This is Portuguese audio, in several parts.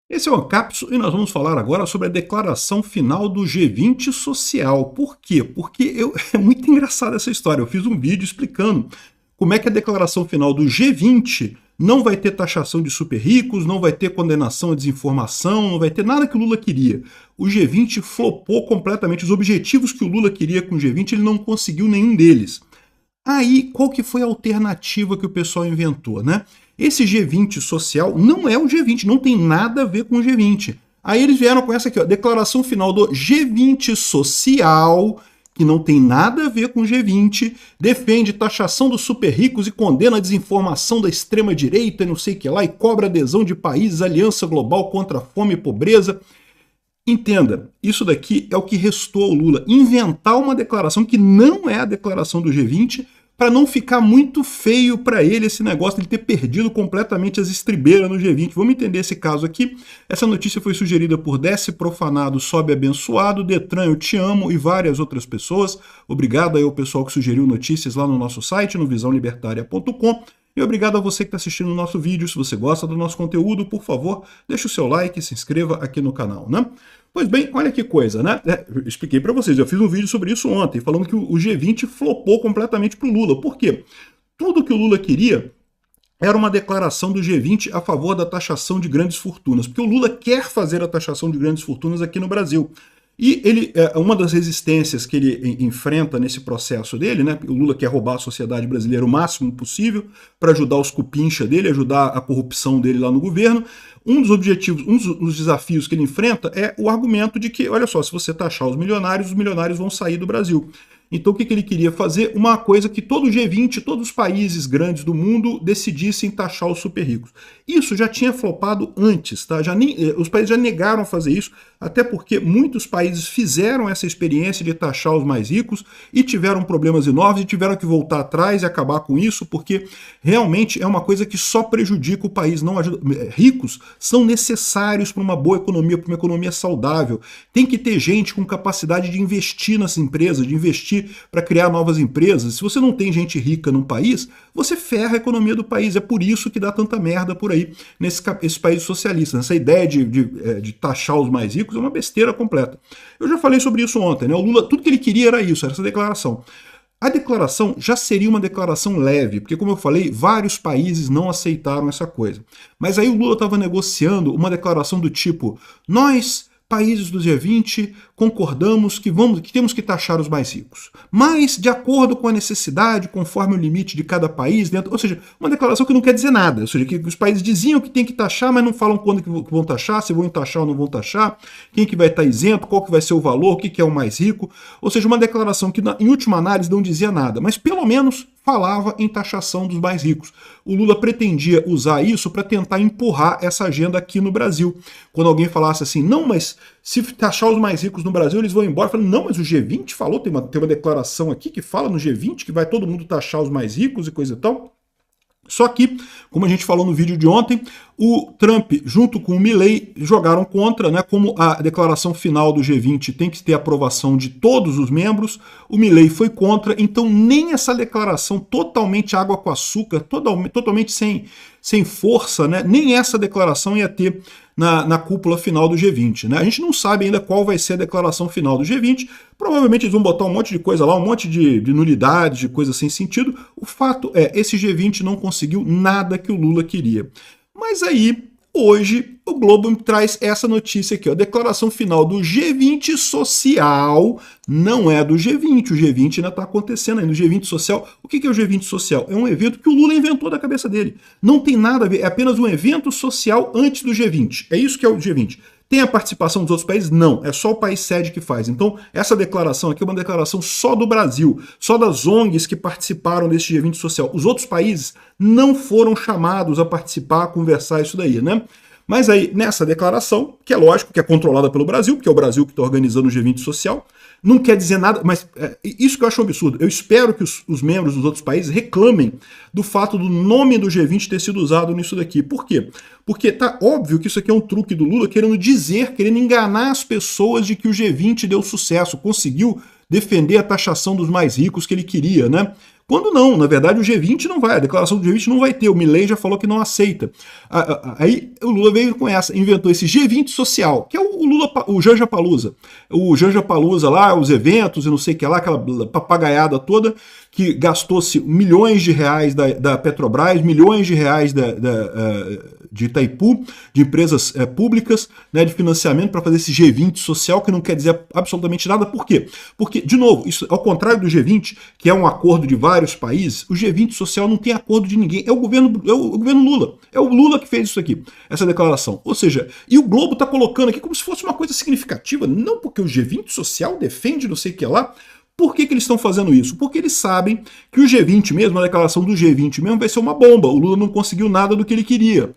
Esse é o Ancapso e nós vamos falar agora sobre a declaração final do G20 social. Por quê? Porque é muito engraçada essa história. Eu fiz um vídeo explicando como é que a declaração final do G20 não vai ter taxação de super ricos, não vai ter condenação à desinformação, não vai ter nada que o Lula queria. O G20 flopou completamente. Os objetivos que o Lula queria com o G20, ele não conseguiu nenhum deles. Aí, qual que foi a alternativa que o pessoal inventou, né? Esse G20 social não é o G20, não tem nada a ver com o G20. Aí eles vieram com essa aqui, ó, declaração final do G20 social, que não tem nada a ver com o G20, defende taxação dos super ricos e condena a desinformação da extrema-direita e não sei o que lá, e cobra adesão de países, aliança global contra a fome e pobreza. Entenda, isso daqui é o que restou ao Lula, inventar uma declaração que não é a declaração do G20, para não ficar muito feio para ele esse negócio de ele ter perdido completamente as estribeiras no G20. Vamos entender esse caso aqui. Essa notícia foi sugerida por Desce Profanado, Sobe Abençoado, Detran, Eu Te Amo e várias outras pessoas. Obrigado aí ao pessoal que sugeriu notícias lá no nosso site, no visãolibertaria.com. E obrigado a você que está assistindo o nosso vídeo. Se você gosta do nosso conteúdo, por favor, deixe o seu like e se inscreva aqui no canal, né? Pois bem, olha que coisa, né? Eu expliquei para vocês, eu fiz um vídeo sobre isso ontem, falando que o G20 flopou completamente para o Lula. Por quê? Tudo que o Lula queria era uma declaração do G20 a favor da taxação de grandes fortunas, porque o Lula quer fazer a taxação de grandes fortunas aqui no Brasil. E ele, uma das resistências que ele enfrenta nesse processo dele, né, o Lula quer roubar a sociedade brasileira o máximo possível para ajudar os cupincha dele, ajudar a corrupção dele lá no governo. Um dos objetivos, um dos desafios que ele enfrenta é o argumento de que, olha só, se você taxar os milionários vão sair do Brasil. Então o que ele queria fazer? Uma coisa que todo o G20, todos os países grandes do mundo decidissem taxar os super ricos. Isso já tinha flopado antes, tá? Os países já negaram a fazer isso, até porque muitos países fizeram essa experiência de taxar os mais ricos e tiveram problemas enormes e tiveram que voltar atrás e acabar com isso, porque realmente é uma coisa que só prejudica o país, não ajuda. Ricos são necessários para uma boa economia, para uma economia saudável. Tem que ter gente com capacidade de investir nas empresas, de investir para criar novas empresas. Se você não tem gente rica num país, você ferra a economia do país. É por isso que dá tanta merda por aí nesses países socialistas. Essa ideia de taxar os mais ricos é uma besteira completa. Eu já falei sobre isso ontem, né? O Lula, tudo que ele queria era isso, era essa declaração. A declaração já seria uma declaração leve, porque, como eu falei, vários países não aceitaram essa coisa. Mas aí o Lula estava negociando uma declaração do tipo: nós, países do G20, concordamos que temos que taxar os mais ricos, mas de acordo com a necessidade, conforme o limite de cada país, dentro, ou seja, uma declaração que não quer dizer nada, ou seja, que os países diziam que tem que taxar, mas não falam quando que vão taxar, se vão taxar ou não vão taxar, quem que vai estar isento, qual que vai ser o valor, o que é o mais rico, ou seja, uma declaração que, em última análise, não dizia nada, mas pelo menos falava em taxação dos mais ricos. O Lula pretendia usar isso para tentar empurrar essa agenda aqui no Brasil. Quando alguém falasse assim, não, mas se taxar os mais ricos no Brasil, eles vão embora. Eu falei, não, mas o G20 falou, tem uma declaração aqui que fala no G20 que vai todo mundo taxar os mais ricos e coisa e tal. Só que, como a gente falou no vídeo de ontem, o Trump, junto com o Milley, jogaram contra, né? Como a declaração final do G20 tem que ter aprovação de todos os membros, o Milley foi contra, então nem essa declaração totalmente água com açúcar, totalmente sem força, né? Nem essa declaração ia ter na cúpula final do G20. Né? A gente não sabe ainda qual vai ser a declaração final do G20, provavelmente eles vão botar um monte de coisa lá, um monte de nulidades, de coisa sem sentido. O fato é, esse G20 não conseguiu nada que o Lula queria. Mas aí, hoje, o Globo traz essa notícia aqui, ó, a declaração final do G20 social não é do G20, o G20 ainda está acontecendo ainda. O G20 social, o que é o G20 social? É um evento que o Lula inventou da cabeça dele. Não tem nada a ver, é apenas um evento social antes do G20. É isso que é o G20. Tem a participação dos outros países? Não, é só o país sede que faz. Então, essa declaração aqui é uma declaração só do Brasil, só das ONGs que participaram desse G20 social. Os outros países não foram chamados a participar, a conversar isso daí, né? Mas aí, nessa declaração, que é lógico que é controlada pelo Brasil, porque é o Brasil que está organizando o G20 social, não quer dizer nada, mas isso que eu acho um absurdo. Eu espero que os membros dos outros países reclamem do fato do nome do G20 ter sido usado nisso daqui. Por quê? Porque tá óbvio que isso aqui é um truque do Lula querendo enganar as pessoas de que o G20 deu sucesso, conseguiu defender a taxação dos mais ricos que ele queria, né? Quando não, na verdade o G20 não vai, a declaração do G20 não vai ter, o Milei já falou que não aceita. Aí o Lula veio com essa, inventou esse G20 social, que é o Lula, o Janja Palusa. O Janja Palusa lá, os eventos e não sei o que lá, aquela papagaiada toda, que gastou-se milhões de reais da Petrobras, milhões de reais de Itaipu, de empresas públicas, né, de financiamento para fazer esse G20 social, que não quer dizer absolutamente nada. Por quê? Porque, de novo, isso, ao contrário do G20, que é um acordo de vários países, o G20 social não tem acordo de ninguém. É o governo Lula. É o Lula que fez isso aqui, essa declaração. Ou seja, e o Globo está colocando aqui como se fosse uma coisa significativa, não porque o G20 social defende não sei o que lá. Por que eles estão fazendo isso? Porque eles sabem que o G20 mesmo, a declaração do G20 mesmo, vai ser uma bomba. O Lula não conseguiu nada do que ele queria.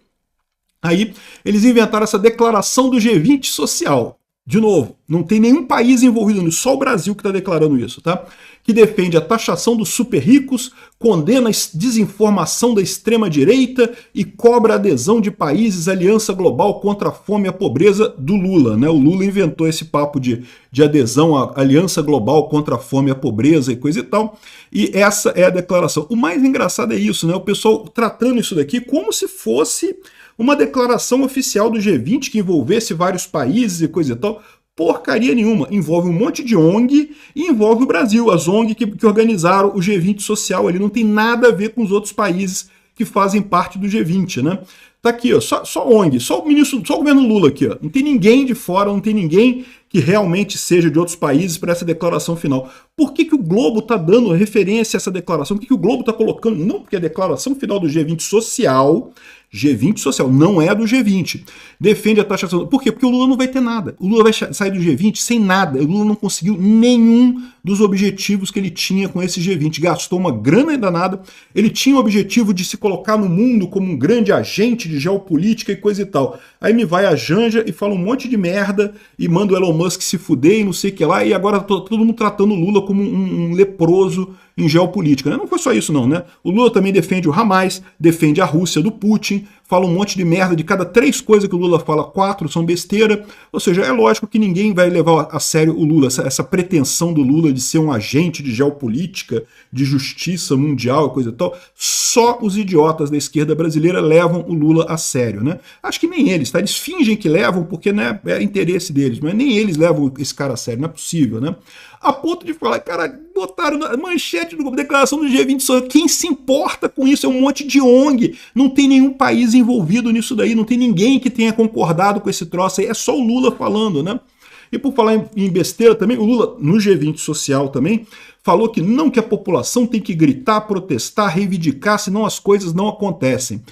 Aí eles inventaram essa declaração do G20 social. De novo, não tem nenhum país envolvido nisso, só o Brasil que está declarando isso, tá? Que defende a taxação dos super ricos, condena a desinformação da extrema-direita e cobra a adesão de países à Aliança Global contra a Fome e a Pobreza do Lula, né? O Lula inventou esse papo de adesão à Aliança Global contra a Fome e a Pobreza e coisa e tal, e essa é a declaração. O mais engraçado é isso, né? O pessoal tratando isso daqui como se fosse uma declaração oficial do G20 que envolvesse vários países e coisa e tal. Porcaria nenhuma. Envolve um monte de ONG e envolve o Brasil, as ONG que organizaram o G20 social ali. Não tem nada a ver com os outros países que fazem parte do G20, né? Tá aqui, ó, só ONG, só o governo Lula aqui, ó. Não tem ninguém de fora, não tem ninguém que realmente seja de outros países para essa declaração final. Por que o Globo está dando referência a essa declaração? Por que o Globo está colocando? Não, porque a declaração final do G20 social, não é do G20. Defende a taxação. Por quê? Porque o Lula não vai ter nada. O Lula vai sair do G20 sem nada. O Lula não conseguiu nenhum dos objetivos que ele tinha com esse G20. Gastou uma grana danada. Ele tinha o objetivo de se colocar no mundo como um grande agente de geopolítica e coisa e tal. Aí me vai a Janja e fala um monte de merda e manda o Elon Musk se fuder e não sei o que lá. E agora todo mundo tratando o Lula como um leproso em geopolítica, né? Não foi só isso não, né? O Lula também defende o Hamas, defende a Rússia do Putin, fala um monte de merda, de cada 3 coisas que o Lula fala, 4 são besteira. Ou seja, é lógico que ninguém vai levar a sério o Lula, essa pretensão do Lula de ser um agente de geopolítica, de justiça mundial e coisa e tal. Só os idiotas da esquerda brasileira levam o Lula a sério, né? Acho que nem eles, tá? Eles fingem que levam porque, né, é interesse deles, mas nem eles levam esse cara a sério, não é possível, né? A ponto de falar, cara, botaram na manchete do declaração do G20, quem se importa com isso? É um monte de ONG, não tem nenhum país envolvido nisso daí, não tem ninguém que tenha concordado com esse troço aí, é só o Lula falando, né? E por falar em besteira também, o Lula, no G20 social também, falou que a população tem que gritar, protestar, reivindicar, senão as coisas não acontecem.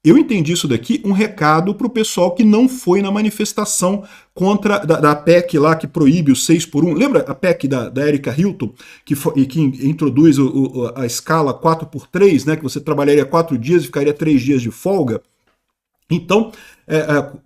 Eu entendi isso daqui um recado para o pessoal que não foi na manifestação contra da PEC lá que proíbe o 6x1. Lembra a PEC da Erika Hilton, que introduz a escala 4x3, né, que você trabalharia 4 dias e ficaria 3 dias de folga? Então,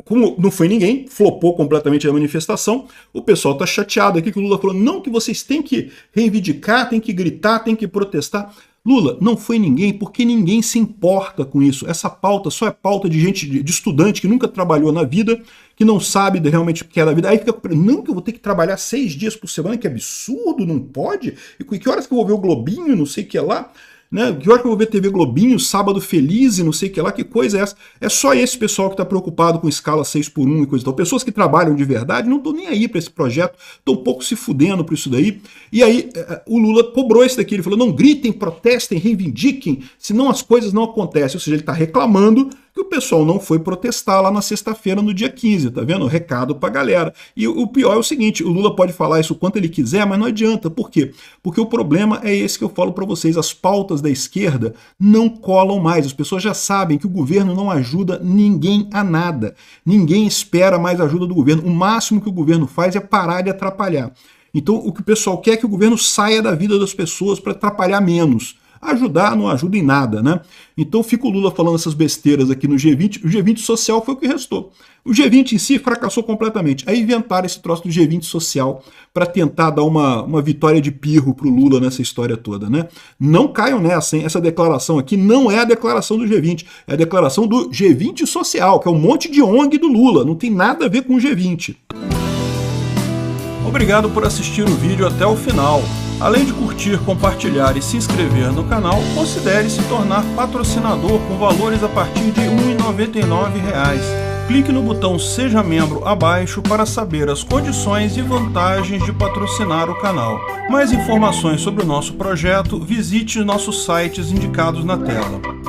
como não foi ninguém, flopou completamente a manifestação, o pessoal está chateado aqui que o Lula falou, não, que vocês têm que reivindicar, têm que gritar, têm que protestar. Lula, não foi ninguém, porque ninguém se importa com isso. Essa pauta só é pauta de gente, de estudante que nunca trabalhou na vida, que não sabe realmente o que é da vida. Aí fica, não, que eu vou ter que trabalhar 6 dias por semana, que absurdo, não pode? E que horas que eu vou ver o Globinho, não sei o que lá? Né? Que hora que eu vou ver TV Globinho, Sábado Feliz e não sei o que lá, que coisa é essa? É só esse pessoal que está preocupado com escala 6x1 e coisa e tal. Pessoas que trabalham de verdade não estão nem aí para esse projeto, estão um pouco se fudendo por isso daí. E aí o Lula cobrou esse daqui, ele falou, não gritem, protestem, reivindiquem, senão as coisas não acontecem. Ou seja, ele está reclamando que o pessoal não foi protestar lá na sexta-feira, no dia 15, tá vendo? Recado pra galera. E o pior é o seguinte, o Lula pode falar isso o quanto ele quiser, mas não adianta. Por quê? Porque o problema é esse que eu falo pra vocês, as pautas da esquerda não colam mais. As pessoas já sabem que o governo não ajuda ninguém a nada. Ninguém espera mais ajuda do governo. O máximo que o governo faz é parar de atrapalhar. Então o que o pessoal quer é que o governo saia da vida das pessoas para atrapalhar menos. Ajudar não ajuda em nada, né? Então fica o Lula falando essas besteiras aqui no G20, o G20 social foi o que restou. O G20 em si fracassou completamente. Aí inventaram esse troço do G20 social para tentar dar uma vitória de pirro pro Lula nessa história toda, né? Não caiam nessa, hein? Essa declaração aqui não é a declaração do G20, é a declaração do G20 social, que é um monte de ONG do Lula, não tem nada a ver com o G20. Obrigado por assistir o vídeo até o final. Além de curtir, compartilhar e se inscrever no canal, considere se tornar patrocinador com valores a partir de R$ 1,99. Clique no botão Seja Membro abaixo para saber as condições e vantagens de patrocinar o canal. Mais informações sobre o nosso projeto, visite nossos sites indicados na tela.